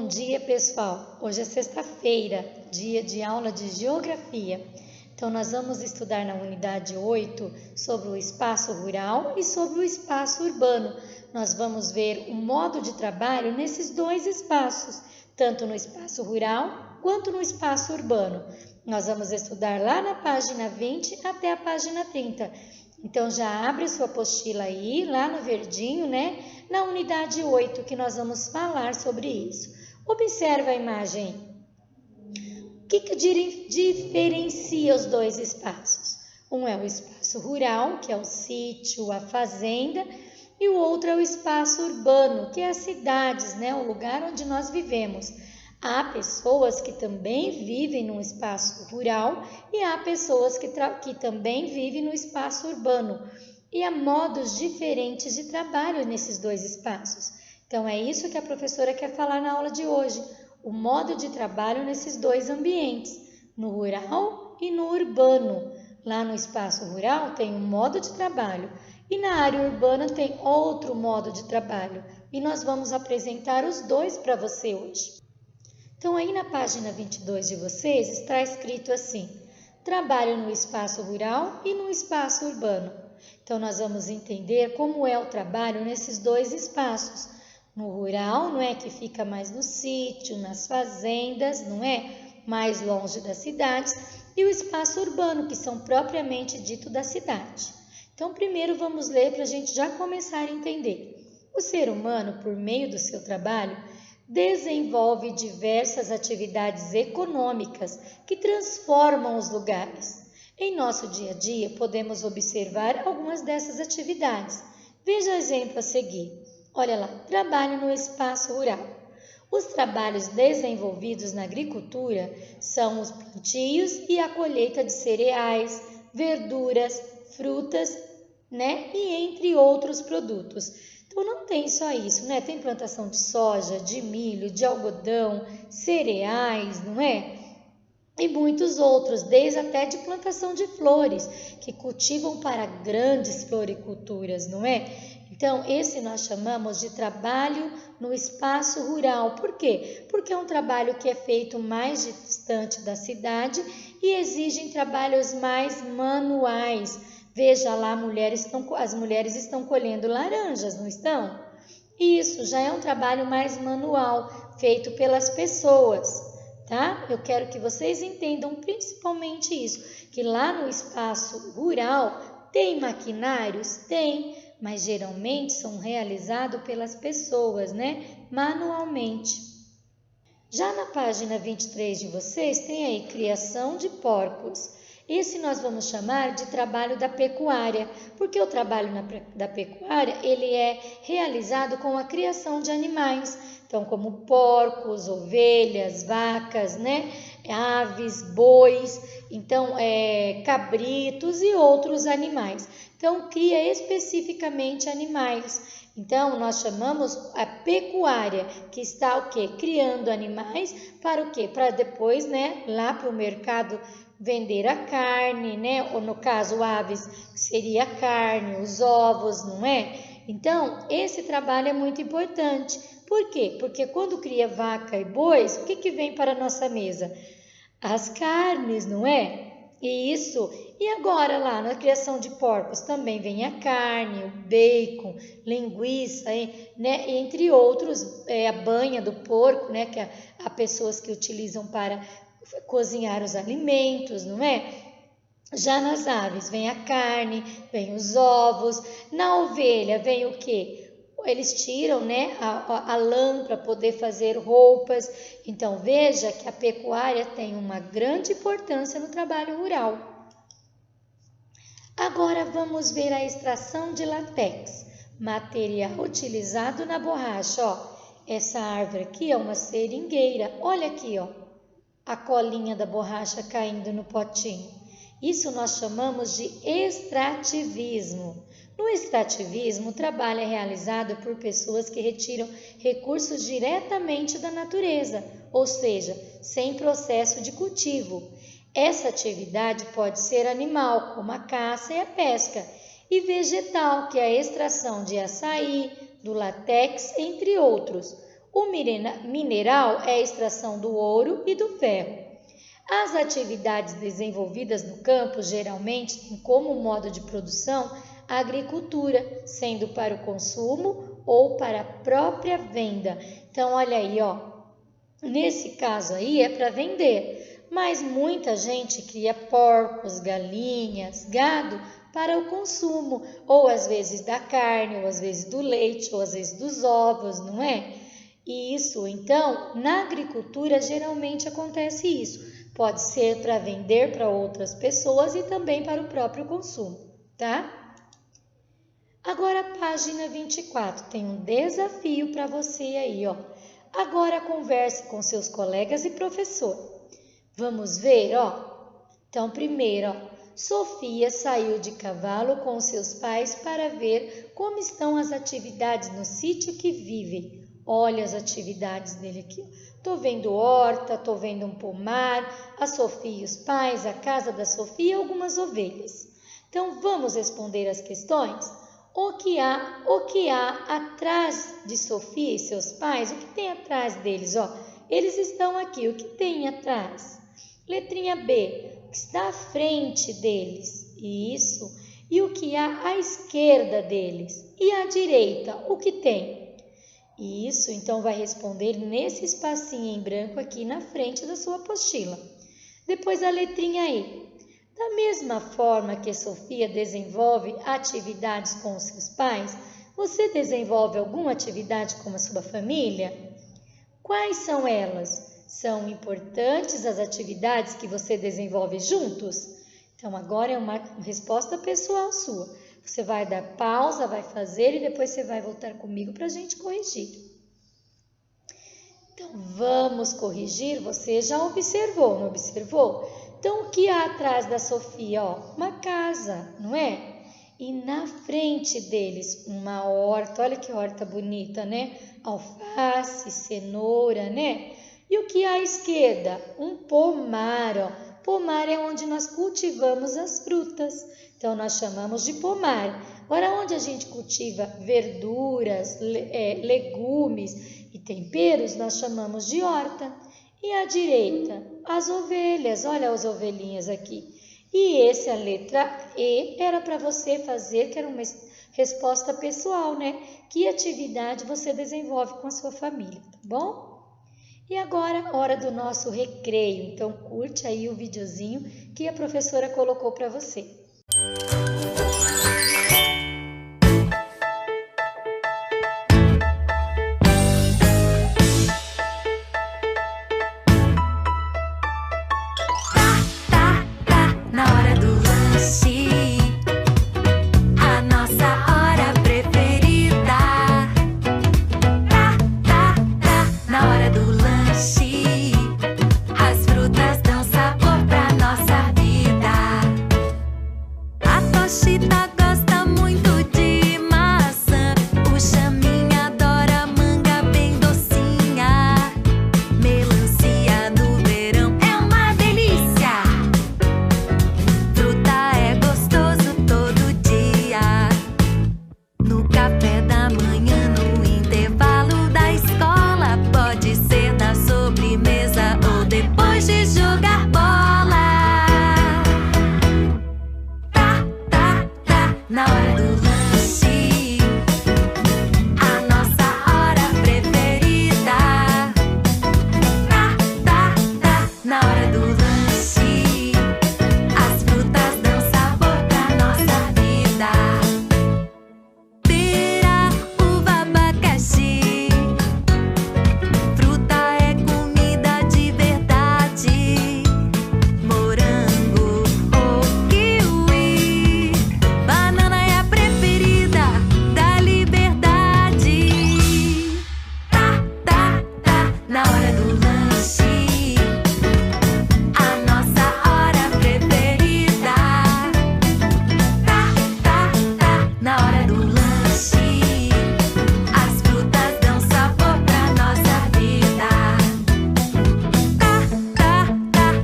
Bom dia, pessoal! Hoje é sexta-feira, dia de aula de Geografia. Então, nós vamos estudar na unidade 8 sobre o espaço rural e sobre o espaço urbano. Nós vamos ver o modo de trabalho nesses dois espaços, tanto no espaço rural quanto no espaço urbano. Nós vamos estudar lá na página 20 até a página 30. Então, já abre sua apostila aí, lá no verdinho, né? Na unidade 8, que nós vamos falar sobre isso. Observa a imagem. O que diferencia os dois espaços? Um é o espaço rural, que é o sítio, a fazenda, e o outro é o espaço urbano, que é as cidades, né? O lugar onde nós vivemos. Há pessoas que também vivem no espaço rural e há pessoas que também vivem no espaço urbano. E há modos diferentes de trabalho nesses dois espaços. Então, é isso que a professora quer falar na aula de hoje. O modo de trabalho nesses dois ambientes, no rural e no urbano. Lá no espaço rural tem um modo de trabalho e na área urbana tem outro modo de trabalho. E nós vamos apresentar os dois para você hoje. Então, aí na página 22 de vocês está escrito assim: trabalho no espaço rural e no espaço urbano. Então, nós vamos entender como é o trabalho nesses dois espaços. No rural, não é, que fica mais no sítio, nas fazendas, não é, mais longe das cidades, e o espaço urbano, que são propriamente dito da cidade. Então, primeiro vamos ler para a gente já começar a entender. O ser humano, por meio do seu trabalho, desenvolve diversas atividades econômicas que transformam os lugares. Em nosso dia a dia, podemos observar algumas dessas atividades. Veja o exemplo a seguir. Olha lá, trabalho no espaço rural. Os trabalhos desenvolvidos na agricultura são os plantios e a colheita de cereais, verduras, frutas, né? E entre outros produtos. Então, não tem só isso, né? Tem plantação de soja, de milho, de algodão, cereais, não é? E muitos outros, desde até de plantação de flores, que cultivam para grandes floriculturas, não é? Então, esse nós chamamos de trabalho no espaço rural. Por quê? Porque é um trabalho que é feito mais distante da cidade e exigem trabalhos mais manuais. Veja lá, as mulheres estão colhendo laranjas, não estão? Isso já é um trabalho mais manual, feito pelas pessoas, tá? Eu quero que vocês entendam principalmente isso, que lá no espaço rural tem maquinários? Tem, mas geralmente são realizados pelas pessoas, né? Manualmente. Já na página 23 de vocês tem aí criação de porcos. Esse nós vamos chamar de trabalho da pecuária, porque o trabalho da pecuária ele é realizado com a criação de animais, então como porcos, ovelhas, vacas, né? Aves, bois, então cabritos e outros animais. Então cria especificamente animais. Então nós chamamos a pecuária, que está o quê? Criando animais para o quê? Para depois, né, lá para o mercado vender a carne, né? Ou no caso, aves, seria a carne, os ovos, não é? Então, esse trabalho é muito importante. Por quê? Porque quando cria vaca e bois, o que vem para a nossa mesa? As carnes, não é? Isso. E agora lá na criação de porcos também vem a carne, o bacon, linguiça, né? Entre outros, a banha do porco, né? Que há pessoas que utilizam para cozinhar os alimentos, não é? Já nas aves vem a carne, vem os ovos. Na ovelha vem o quê? Eles tiram, né, a lã para poder fazer roupas. Então, veja que a pecuária tem uma grande importância no trabalho rural. Agora, vamos ver a extração de látex, material utilizado na borracha. Ó, essa árvore aqui é uma seringueira. Olha aqui, ó, a colinha da borracha caindo no potinho. Isso nós chamamos de extrativismo. No extrativismo, o trabalho é realizado por pessoas que retiram recursos diretamente da natureza, ou seja, sem processo de cultivo. Essa atividade pode ser animal, como a caça e a pesca, e vegetal, que é a extração de açaí, do látex, entre outros. O mineral é a extração do ouro e do ferro. As atividades desenvolvidas no campo geralmente têm como modo de produção a agricultura, sendo para o consumo ou para a própria venda. Então, olha aí, ó, nesse caso aí é para vender, mas muita gente cria porcos, galinhas, gado para o consumo, ou às vezes da carne, ou às vezes do leite, ou às vezes dos ovos, não é? E isso, então, na agricultura geralmente acontece isso. Pode ser para vender para outras pessoas e também para o próprio consumo, tá? Agora, página 24, tem um desafio para você aí, ó. Agora converse com seus colegas e professor. Vamos ver, ó. Então, primeiro, ó, Sofia saiu de cavalo com seus pais para ver como estão as atividades no sítio que vive. Olha as atividades dele aqui. Tô vendo horta, tô vendo um pomar, a Sofia e os pais, a casa da Sofia e algumas ovelhas. Então, vamos responder as questões? O que há atrás de Sofia e seus pais? O que tem atrás deles? Ó, eles estão aqui. O que tem atrás? Letrinha B. O que está à frente deles? Isso. E o que há à esquerda deles? E à direita? O que tem? Isso, então vai responder nesse espacinho em branco aqui na frente da sua apostila. Depois a letrinha E. Da mesma forma que Sofia desenvolve atividades com os seus pais, você desenvolve alguma atividade com a sua família? Quais são elas? São importantes as atividades que você desenvolve juntos? Então agora é uma resposta pessoal sua. Você vai dar pausa, vai fazer e depois você vai voltar comigo para a gente corrigir. Então, vamos corrigir. Você já observou, não observou? Então, o que há atrás da Sofia? Ó, uma casa, não é? E na frente deles, uma horta. Olha que horta bonita, né? Alface, cenoura, né? E o que há à esquerda? Um pomar, ó. Pomar é onde nós cultivamos as frutas. Então, nós chamamos de pomar. Agora, onde a gente cultiva verduras, legumes e temperos, nós chamamos de horta. E à direita, as ovelhas. Olha as ovelhinhas aqui. E essa, a letra E, era para você fazer, que era uma resposta pessoal, né? Que atividade você desenvolve com a sua família, tá bom? E agora, hora do nosso recreio. Então, curte aí o videozinho que a professora colocou para você. Na hora do lanche, a nossa hora preferida. Na hora do lanche, as frutas dão sabor pra nossa vida. A Toshita gosta muito de maçã, o Chaminha adora manga bem docinha. Melancia no verão é uma delícia. Fruta é gostoso todo dia. No café da manhã, no intervalo da escola, pode ser na sobremesa ou depois de jogar bola. Na hora do lanche, a nossa hora preferida. Na hora do lanche, as frutas dão sabor pra nossa vida. Pera, uva, abacaxi, fruta é comida de verdade. Morango ou kiwi, banana é a preferida da liberdade. Na hora do lanche, a nossa hora preferida. Na hora do lanche, as frutas dão sabor pra nossa vida.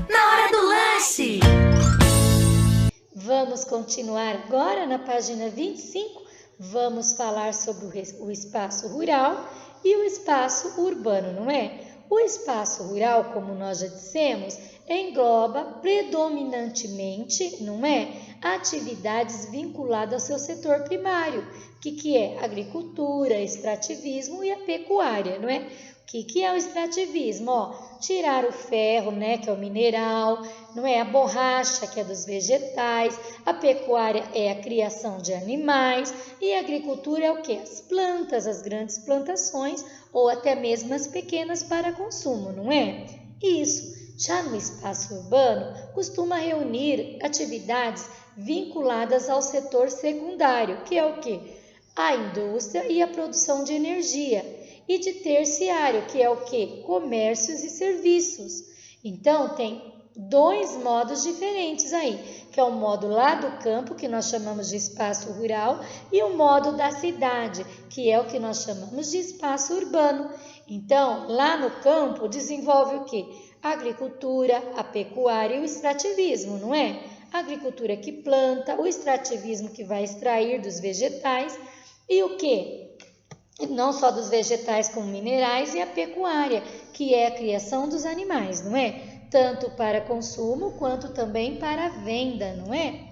Na hora do lanche. Vamos continuar agora na página 25. Vamos falar sobre o espaço rural e o espaço urbano, não é? O espaço rural, como nós já dissemos, engloba predominantemente, não é? Atividades vinculadas ao seu setor primário, que é agricultura, extrativismo e a pecuária, não é? O que é o extrativismo? Tirar o ferro, né, que é o mineral, não é? A borracha, que é dos vegetais, a pecuária é a criação de animais e a agricultura é o que? As plantas, as grandes plantações ou até mesmo as pequenas para consumo, não é? Isso. Já no espaço urbano, costuma reunir atividades vinculadas ao setor secundário, que é o quê? A indústria e a produção de energia. E de terciário, que é o quê? Comércios e serviços. Então, tem dois modos diferentes aí, que é o modo lá do campo, que nós chamamos de espaço rural, e o modo da cidade, que é o que nós chamamos de espaço urbano. Então, lá no campo, desenvolve o quê? A agricultura, a pecuária e o extrativismo, não é? A agricultura que planta, o extrativismo que vai extrair dos vegetais e o quê? Não só dos vegetais como minerais e a pecuária, que é a criação dos animais, não é? Tanto para consumo quanto também para venda, não é?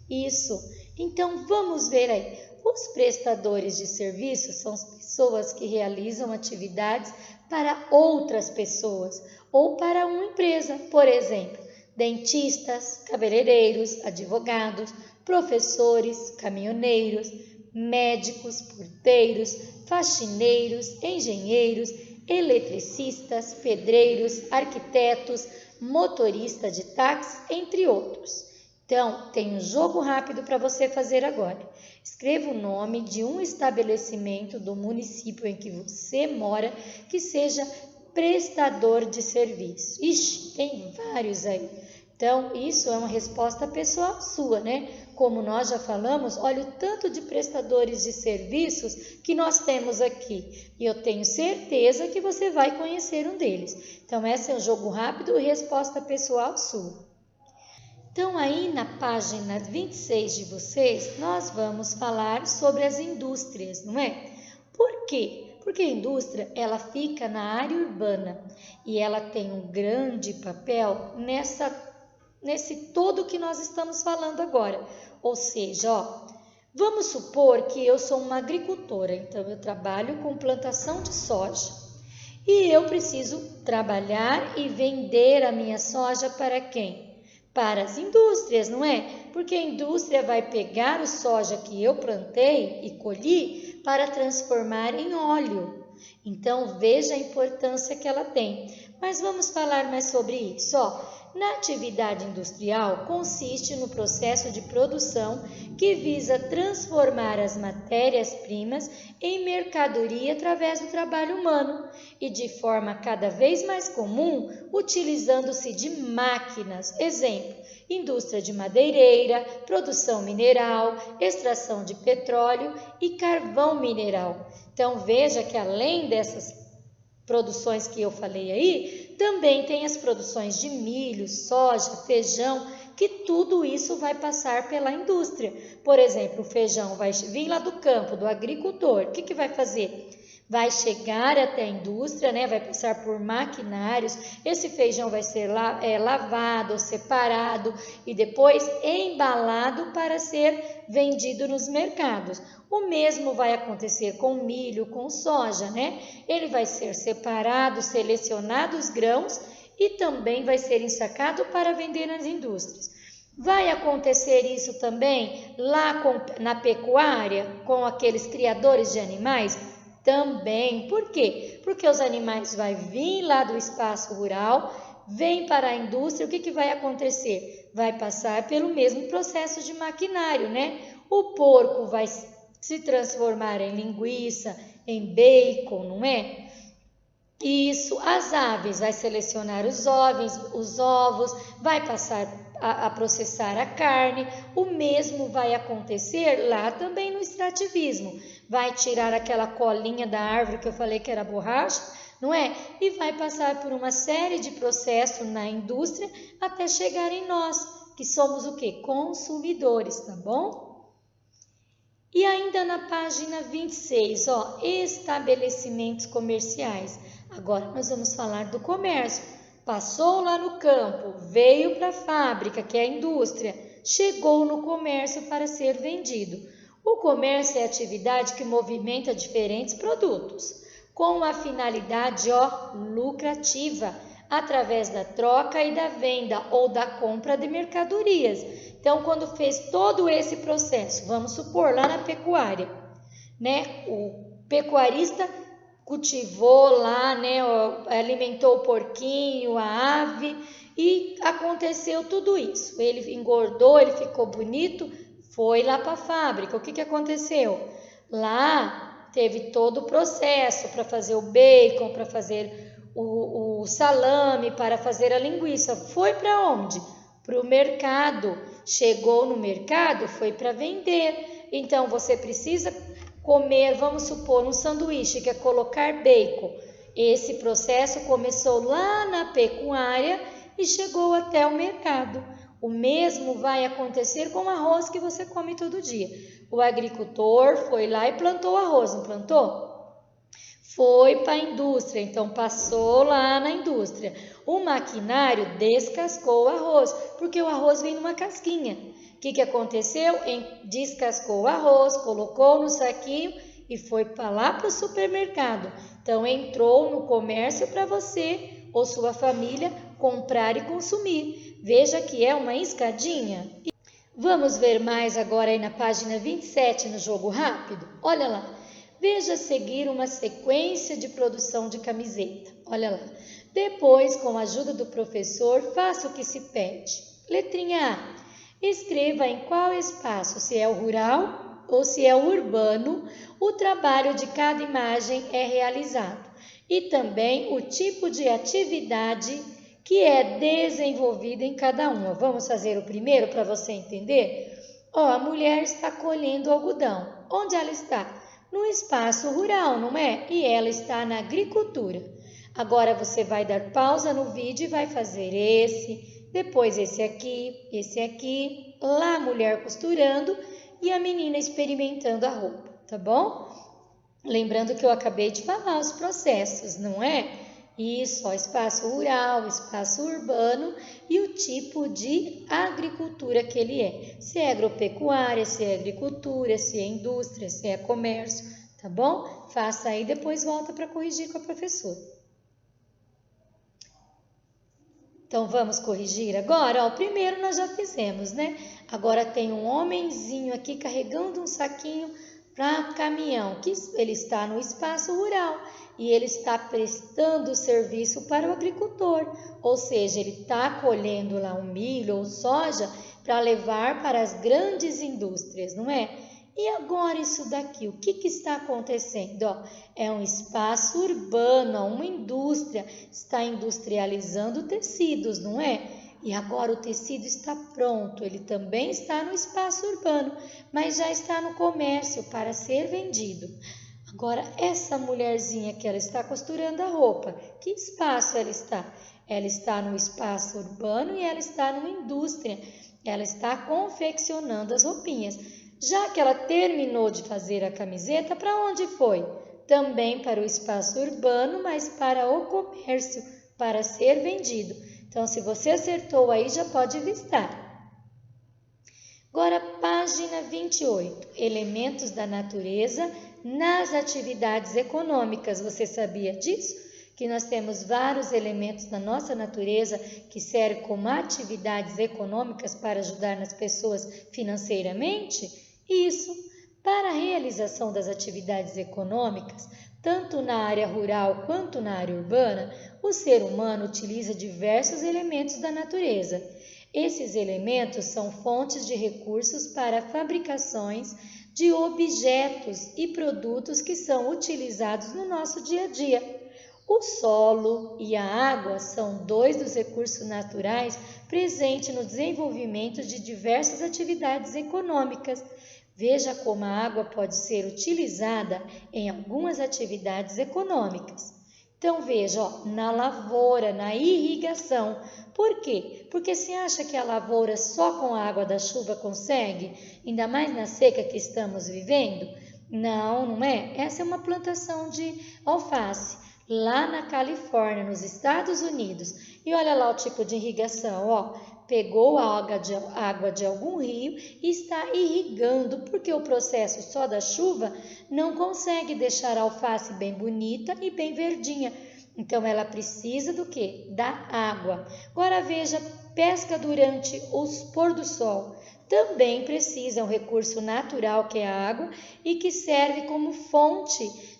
Isso. Então, vamos ver aí. Os prestadores de serviços são as pessoas que realizam atividades para outras pessoas ou para uma empresa, por exemplo, dentistas, cabeleireiros, advogados, professores, caminhoneiros, médicos, porteiros, faxineiros, engenheiros, eletricistas, pedreiros, arquitetos, motorista de táxi, entre outros. Então, tem um jogo rápido para você fazer agora. Escreva o nome de um estabelecimento do município em que você mora que seja prestador de serviço. Ixi, tem vários aí. Então, isso é uma resposta pessoal sua, né? Como nós já falamos, olha o tanto de prestadores de serviços que nós temos aqui. E eu tenho certeza que você vai conhecer um deles. Então, esse é um jogo rápido e resposta pessoal sua. Então, aí na página 26 de vocês, nós vamos falar sobre as indústrias, não é? Por quê? Porque a indústria, ela fica na área urbana e ela tem um grande papel nesse todo que nós estamos falando agora. Ou seja, vamos supor que eu sou uma agricultora, então eu trabalho com plantação de soja e eu preciso trabalhar e vender a minha soja para quem? Para as indústrias, não é? Porque a indústria vai pegar o soja que eu plantei e colhi para transformar em óleo. Então, veja a importância que ela tem. Mas vamos falar mais sobre isso. Na atividade industrial, consiste no processo de produção que visa transformar as matérias-primas em mercadoria através do trabalho humano e de forma cada vez mais comum, utilizando-se de máquinas. Exemplo, indústria de madeireira, produção mineral, extração de petróleo e carvão mineral. Então, veja que além dessas produções que eu falei aí, também tem as produções de milho, soja, feijão, que tudo isso vai passar pela indústria. Por exemplo, o feijão vai vir lá do campo, do agricultor. O que vai fazer? Vai chegar até a indústria, né? Vai passar por maquinários. Esse feijão vai ser lavado, separado e depois embalado para ser vendido nos mercados. O mesmo vai acontecer com milho, com soja, né? Ele vai ser separado, selecionado os grãos e também vai ser ensacado para vender nas indústrias. Vai acontecer isso também lá na pecuária, com aqueles criadores de animais? Também. Por quê? Porque os animais vão vir lá do espaço rural, vêm para a indústria, o que vai acontecer? Vai passar pelo mesmo processo de maquinário, né? O porco vai se transformar em linguiça, em bacon, não é? Isso, as aves vai selecionar os ovos, vai passar a processar a carne, o mesmo vai acontecer lá também no extrativismo. Vai tirar aquela colinha da árvore que eu falei que era borracha, não é? E vai passar por uma série de processos na indústria até chegar em nós, que somos o quê? Consumidores, tá bom? E ainda na página 26, estabelecimentos comerciais. Agora nós vamos falar do comércio. Passou lá no campo, veio para a fábrica, que é a indústria, chegou no comércio para ser vendido. O comércio é a atividade que movimenta diferentes produtos, com a finalidade lucrativa, através da troca e da venda ou da compra de mercadorias. Então, quando fez todo esse processo, vamos supor, lá na pecuária, né? O pecuarista cultivou lá, né? Alimentou o porquinho, a ave e aconteceu tudo isso. Ele engordou, ele ficou bonito, foi lá para a fábrica. O que aconteceu? Lá teve todo o processo para fazer o bacon, para fazer o salame, para fazer a linguiça. Foi para onde? Para o mercado. Chegou no mercado, foi para vender. Então, você precisa comer, vamos supor, um sanduíche, que é colocar bacon. Esse processo começou lá na pecuária e chegou até o mercado. O mesmo vai acontecer com o arroz que você come todo dia. O agricultor foi lá e plantou arroz, não plantou? Foi para a indústria, então passou lá na indústria. O maquinário descascou o arroz, porque o arroz vem numa casquinha. O que aconteceu? Descascou o arroz, colocou no saquinho e foi para lá para o supermercado. Então entrou no comércio para você ou sua família comprar e consumir. Veja que é uma escadinha. Vamos ver mais agora aí na página 27 no jogo rápido? Olha lá. Veja seguir uma sequência de produção de camiseta. Olha lá. Depois, com a ajuda do professor, faça o que se pede. Letrinha A. Escreva em qual espaço, se é o rural ou se é o urbano, o trabalho de cada imagem é realizado. E também o tipo de atividade que é desenvolvida em cada uma. Vamos fazer o primeiro para você entender? A mulher está colhendo algodão. Onde ela está? No espaço rural, não é? E ela está na agricultura. Agora você vai dar pausa no vídeo e vai fazer esse, depois esse aqui, lá a mulher costurando e a menina experimentando a roupa, tá bom? Lembrando que eu acabei de falar os processos, não é? Isso, espaço rural, espaço urbano e o tipo de agricultura que ele é. Se é agropecuária, se é agricultura, se é indústria, se é comércio, tá bom? Faça aí, depois volta para corrigir com a professora. Então, vamos corrigir agora? O primeiro nós já fizemos, né? Agora tem um homenzinho aqui carregando um saquinho para caminhão, que ele está no espaço rural. E ele está prestando serviço para o agricultor, ou seja, ele está colhendo lá um milho ou soja para levar para as grandes indústrias, não é? E agora isso daqui, o que está acontecendo? É um espaço urbano, uma indústria, está industrializando tecidos, não é? E agora o tecido está pronto, ele também está no espaço urbano, mas já está no comércio para ser vendido. Agora, essa mulherzinha que ela está costurando a roupa, que espaço ela está? Ela está no espaço urbano e ela está numa indústria. Ela está confeccionando as roupinhas. Já que ela terminou de fazer a camiseta, para onde foi? Também para o espaço urbano, mas para o comércio, para ser vendido. Então, se você acertou aí, já pode listar. Agora, página 28. Elementos da natureza nas atividades econômicas. Você sabia disso? Que nós temos vários elementos na nossa natureza que servem como atividades econômicas para ajudar nas pessoas financeiramente? Isso. Para a realização das atividades econômicas, tanto na área rural quanto na área urbana, o ser humano utiliza diversos elementos da natureza. Esses elementos são fontes de recursos para fabricações de objetos e produtos que são utilizados no nosso dia a dia. O solo e a água são dois dos recursos naturais presentes no desenvolvimento de diversas atividades econômicas. Veja como a água pode ser utilizada em algumas atividades econômicas. Então veja, ó, na lavoura, na irrigação. Por quê? Porque você acha que a lavoura só com a água da chuva consegue? Ainda mais na seca que estamos vivendo? Não, não é? Essa é uma plantação de alface lá na Califórnia, nos Estados Unidos. E olha lá o tipo de irrigação, ó. Pegou a água de algum rio e está irrigando, porque o processo só da chuva não consegue deixar a alface bem bonita e bem verdinha. Então, ela precisa do quê? Da água. Agora veja, pesca durante os pôr do sol. Também precisa, é um recurso natural que é a água e que serve como fonte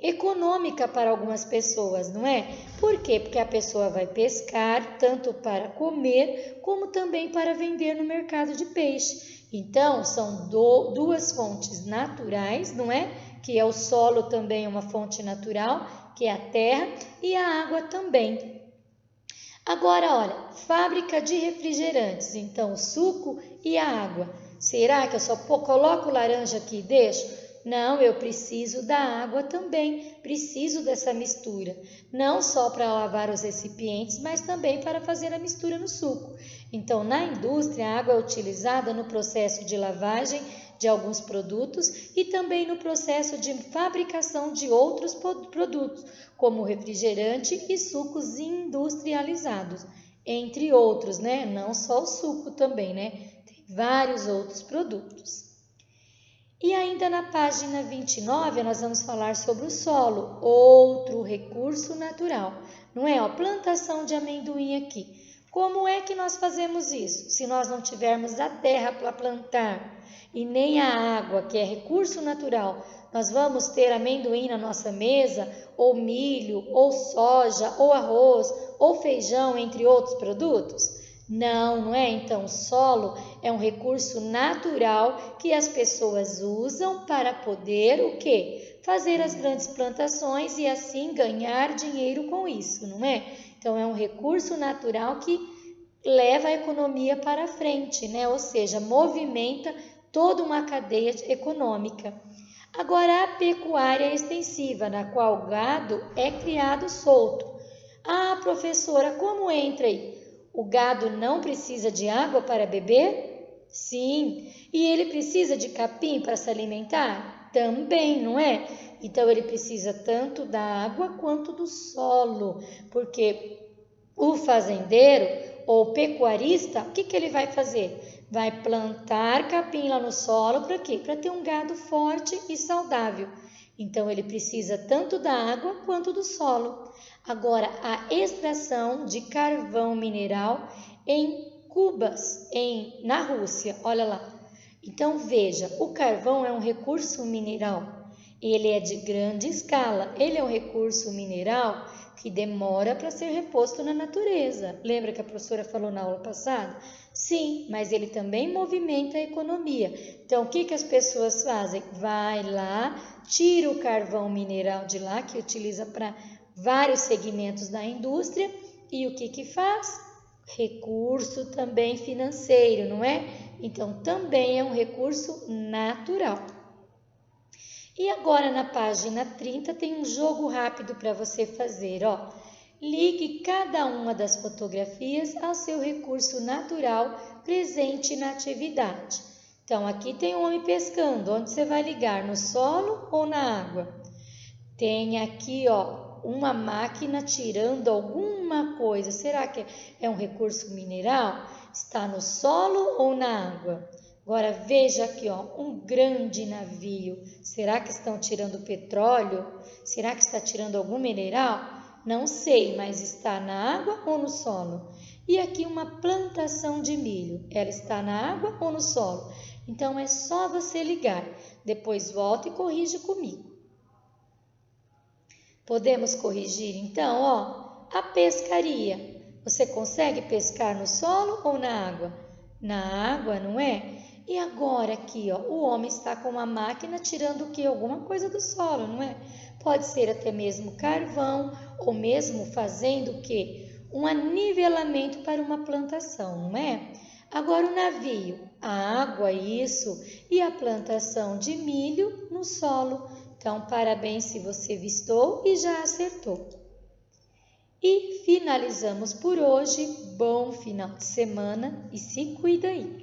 econômica para algumas pessoas, não é? Por quê? Porque a pessoa vai pescar tanto para comer como também para vender no mercado de peixe. Então, são duas fontes naturais, não é? Que é o solo também, uma fonte natural, que é a terra, e a água também. Agora, olha, fábrica de refrigerantes, então o suco e a água. Será que eu só coloco laranja aqui e deixo? Não, eu preciso da água também, preciso dessa mistura. Não só para lavar os recipientes, mas também para fazer a mistura no suco. Então, na indústria, a água é utilizada no processo de lavagem de alguns produtos e também no processo de fabricação de outros produtos, como refrigerante e sucos industrializados, entre outros, né? Não só o suco também, né? Tem vários outros produtos. E ainda na página 29, nós vamos falar sobre o solo, outro recurso natural. Não é? Ó, plantação de amendoim aqui. Como é que nós fazemos isso? Se nós não tivermos a terra para plantar e nem a água, que é recurso natural, nós vamos ter amendoim na nossa mesa, ou milho, ou soja, ou arroz, ou feijão, entre outros produtos? Não, não é? Então, o solo é um recurso natural que as pessoas usam para poder o quê? Fazer as grandes plantações e assim ganhar dinheiro com isso, não é? Então, é um recurso natural que leva a economia para frente, né? Ou seja, movimenta toda uma cadeia econômica. Agora, a pecuária extensiva, na qual o gado é criado solto. Ah, professora, como entra aí? O gado não precisa de água para beber? Sim. E ele precisa de capim para se alimentar? Também, não é? Então, ele precisa tanto da água quanto do solo, porque o fazendeiro ou pecuarista, o que ele vai fazer? Vai plantar capim lá no solo para quê? Para ter um gado forte e saudável. Então, ele precisa tanto da água quanto do solo. Agora, a extração de carvão mineral em Cubas, na Rússia, olha lá. Então, veja, o carvão é um recurso mineral. Ele é de grande escala. Ele é um recurso mineral que demora para ser reposto na natureza. Lembra que a professora falou na aula passada? Sim, mas ele também movimenta a economia. Então, o que as pessoas fazem? Vai lá, tira o carvão mineral de lá, que utiliza para vários segmentos da indústria, e o que faz? Recurso também financeiro, não é? Então, também é um recurso natural. E agora na página 30 tem um jogo rápido para você fazer, ó. Ligue cada uma das fotografias ao seu recurso natural presente na atividade. Então, aqui tem um homem pescando. Onde você vai ligar? No solo ou na água? Tem aqui, ó, uma máquina tirando alguma coisa. Será que é um recurso mineral? Está no solo ou na água? Agora veja aqui, ó, um grande navio. Será que estão tirando petróleo? Será que está tirando algum mineral? Não sei, mas está na água ou no solo? E aqui uma plantação de milho. Ela está na água ou no solo? Então é só você ligar. Depois volta e corrige comigo. Podemos corrigir então, ó, a pescaria. Você consegue pescar no solo ou na água? Na água, não é? E agora aqui, ó, o homem está com uma máquina tirando o quê? Alguma coisa do solo, não é? Pode ser até mesmo carvão ou mesmo fazendo o quê? Um anivelamento para uma plantação, não é? Agora o navio, a água, isso, e a plantação de milho no solo. Então, parabéns se você vistou e já acertou. E finalizamos por hoje. Bom final de semana e se cuida aí!